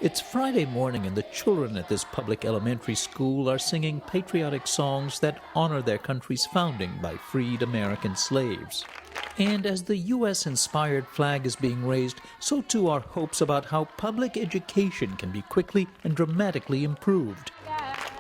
It's Friday morning and the children at this public elementary school are singing patriotic songs that honor their country's founding by freed American slaves. And as the U.S.-inspired flag is being raised, so too are hopes about how public education can be quickly and dramatically improved.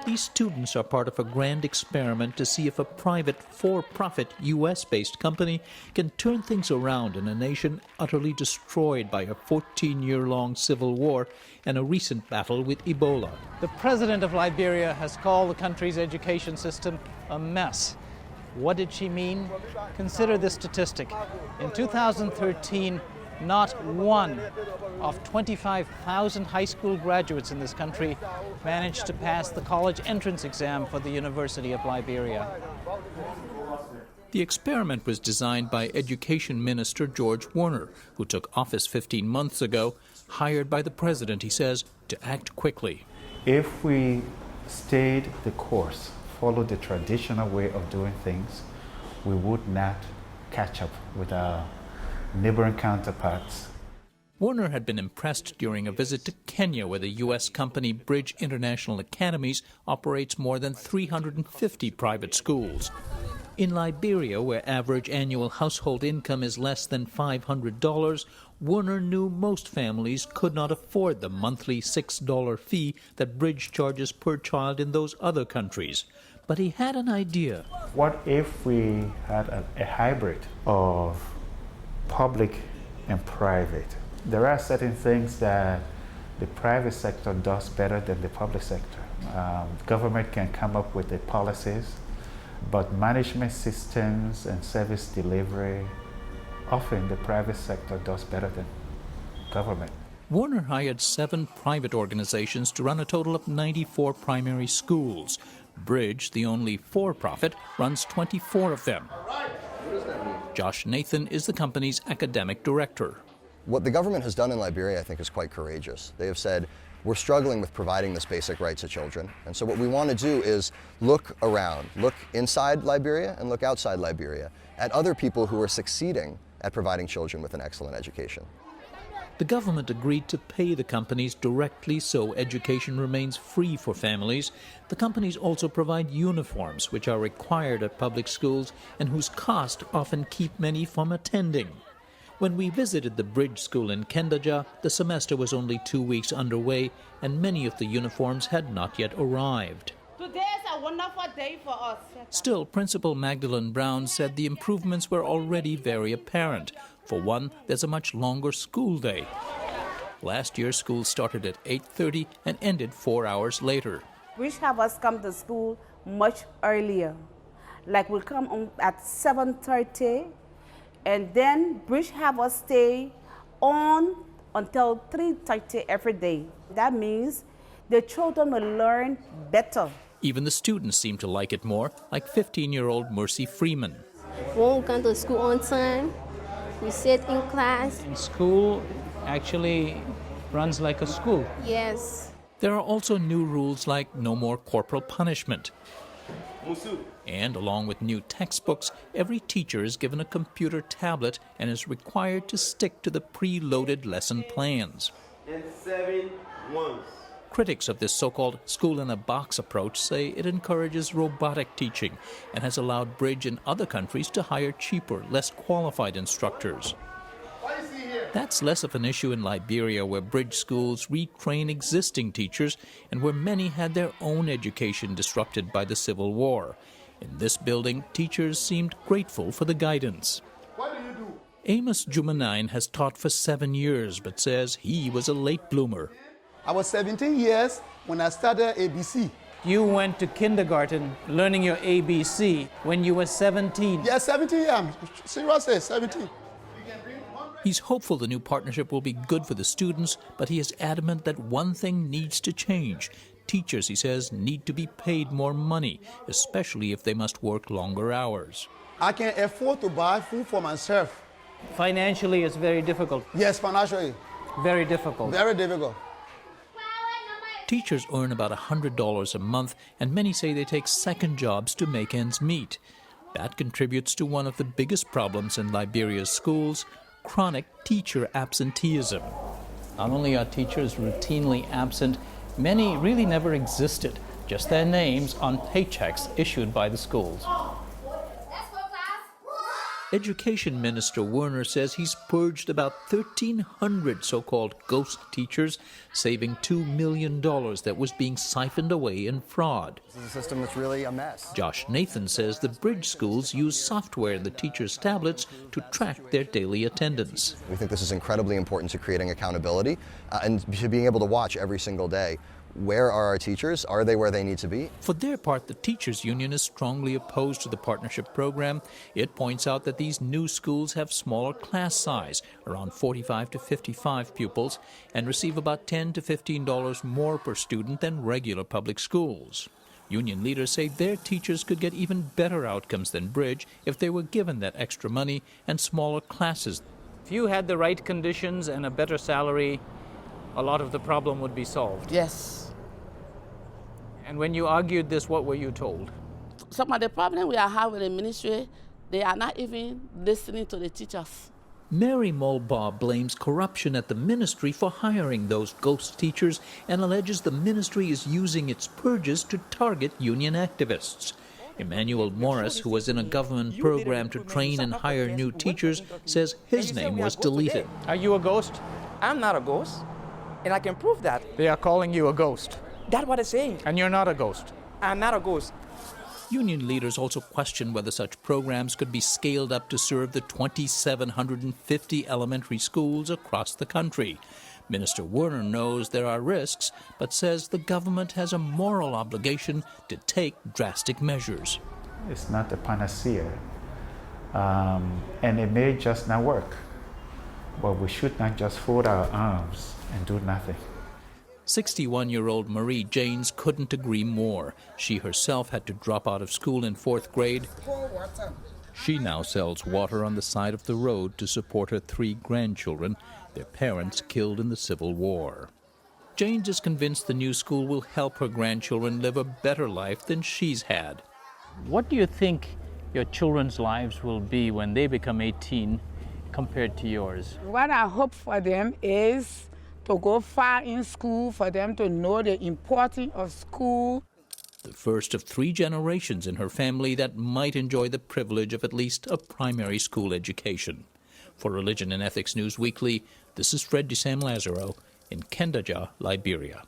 These students are part of a grand experiment to see if a private, for-profit U.S.-based company can turn things around in a nation utterly destroyed by a 14-year-long civil war and a recent battle with Ebola. The president of Liberia has called the country's education system a mess. What did she mean? Consider this statistic. In 2013, not one of 25,000 high school graduates in this country managed to pass the college entrance exam for the University of Liberia. The experiment was designed by Education Minister George Warner, who took office 15 months ago, hired by the president, he says, to act quickly. If we stayed the course, followed the traditional way of doing things, we would not catch up with our neighboring counterparts. Warner had been impressed during a visit to Kenya, where the U.S. company Bridge International Academies operates more than 350 private schools. In Liberia, where average annual household income is less than $500, Warner knew most families could not afford the monthly $6 fee that Bridge charges per child in those other countries. But he had an idea. What if we had a hybrid of public and private? There are certain things that the private sector does better than the public sector. Government can come up with the policies, but management systems and service delivery, often the private sector does better than government. Warner hired 7 private organizations to run a total of 94 primary schools. Bridge, the only for-profit, runs 24 of them. Josh Nathan is the company's academic director. What the government has done in Liberia, I think, is quite courageous. They have said, we're struggling with providing this basic right to children. And so what we want to do is look around, look inside Liberia and look outside Liberia at other people who are succeeding at providing children with an excellent education. The government agreed to pay the companies directly so education remains free for families. The companies also provide uniforms, which are required at public schools and whose cost often keep many from attending. When we visited the Bridge School in Kendaja, the semester was only 2 weeks underway and many of the uniforms had not yet arrived. Today is a wonderful day for us. Still, Principal Magdalene Brown said the improvements were already very apparent. For one, there's a much longer school day. Last year, school started at 8:30 and ended 4 hours later. We have us come to school much earlier. Like we'll come on at 7:30, and then Bridge have us stay on until 3:30 every day. That means the children will learn better. Even the students seem to like it more, like 15-year-old Mercy Freeman. Won't come to school on time. We sit in class. And school actually runs like a school. Yes. There are also new rules like no more corporal punishment. And along with new textbooks, every teacher is given a computer tablet and is required to stick to the preloaded lesson plans. And 7 ones. Critics of this so-called school-in-a-box approach say it encourages robotic teaching and has allowed Bridge and other countries to hire cheaper, less qualified instructors. That's less of an issue in Liberia, where Bridge schools retrain existing teachers and where many had their own education disrupted by the Civil War. In this building, teachers seemed grateful for the guidance. What do you do? Amos Jumanine has taught for 7 years, but says he was a late bloomer. I was 17 years when I started ABC. You went to kindergarten learning your ABC when you were 17. Yeah, 17 years. I'm seriously 17. He's hopeful the new partnership will be good for the students, but he is adamant that one thing needs to change. Teachers, he says, need to be paid more money, especially if they must work longer hours. I can afford to buy food for myself. Financially, it's very difficult. Yes, financially. Very difficult. Very difficult. Teachers earn about $100 a month, and many say they take second jobs to make ends meet. That contributes to one of the biggest problems in Liberia's schools, chronic teacher absenteeism. Not only are teachers routinely absent, many really never existed, just their names on paychecks issued by the schools. Education Minister Werner says he's purged about 1,300 so-called ghost teachers, saving $2 million that was being siphoned away in fraud. This is a system that's really a mess. Josh Nathan says the bridge schools use software in the teachers' tablets to track their daily attendance. We think this is incredibly important to creating accountability and to being able to watch every single day. Where are our teachers? Are they where they need to be? For their part, the teachers' union is strongly opposed to the partnership program. It points out that these new schools have smaller class size, around 45 to 55 pupils, and receive about $10 to $15 more per student than regular public schools. Union leaders say their teachers could get even better outcomes than Bridge if they were given that extra money and smaller classes. If you had the right conditions and a better salary, a lot of the problem would be solved. Yes. And when you argued this, what were you told? Some of the problem we are having in the ministry, they are not even listening to the teachers. Mary Mulbaugh blames corruption at the ministry for hiring those ghost teachers and alleges the ministry is using its purges to target union activists. Emmanuel Morris, who was in a government program to train and hire new teachers, says his name was deleted. Are you a ghost? I'm not a ghost, and I can prove that. They are calling you a ghost. That's what they're saying. And you're not a ghost. I'm not a ghost. Union leaders also question whether such programs could be scaled up to serve the 2,750 elementary schools across the country. Minister Werner knows there are risks, but says the government has a moral obligation to take drastic measures. It's not a panacea, and it may just not work. But we should not just fold our arms and do nothing. 61-year-old Marie Janes couldn't agree more. She herself had to drop out of school in 4th grade. She now sells water on the side of the road to support her 3 grandchildren, their parents killed in the Civil War. Janes is convinced the new school will help her grandchildren live a better life than she's had. What do you think your children's lives will be when they become 18 compared to yours? What I hope for them is to go far in school, for them to know the importance of school. The first of 3 generations in her family that might enjoy the privilege of at least a primary school education. For Religion and Ethics News Weekly, this is Fred de Sam Lazaro in Kendaja, Liberia.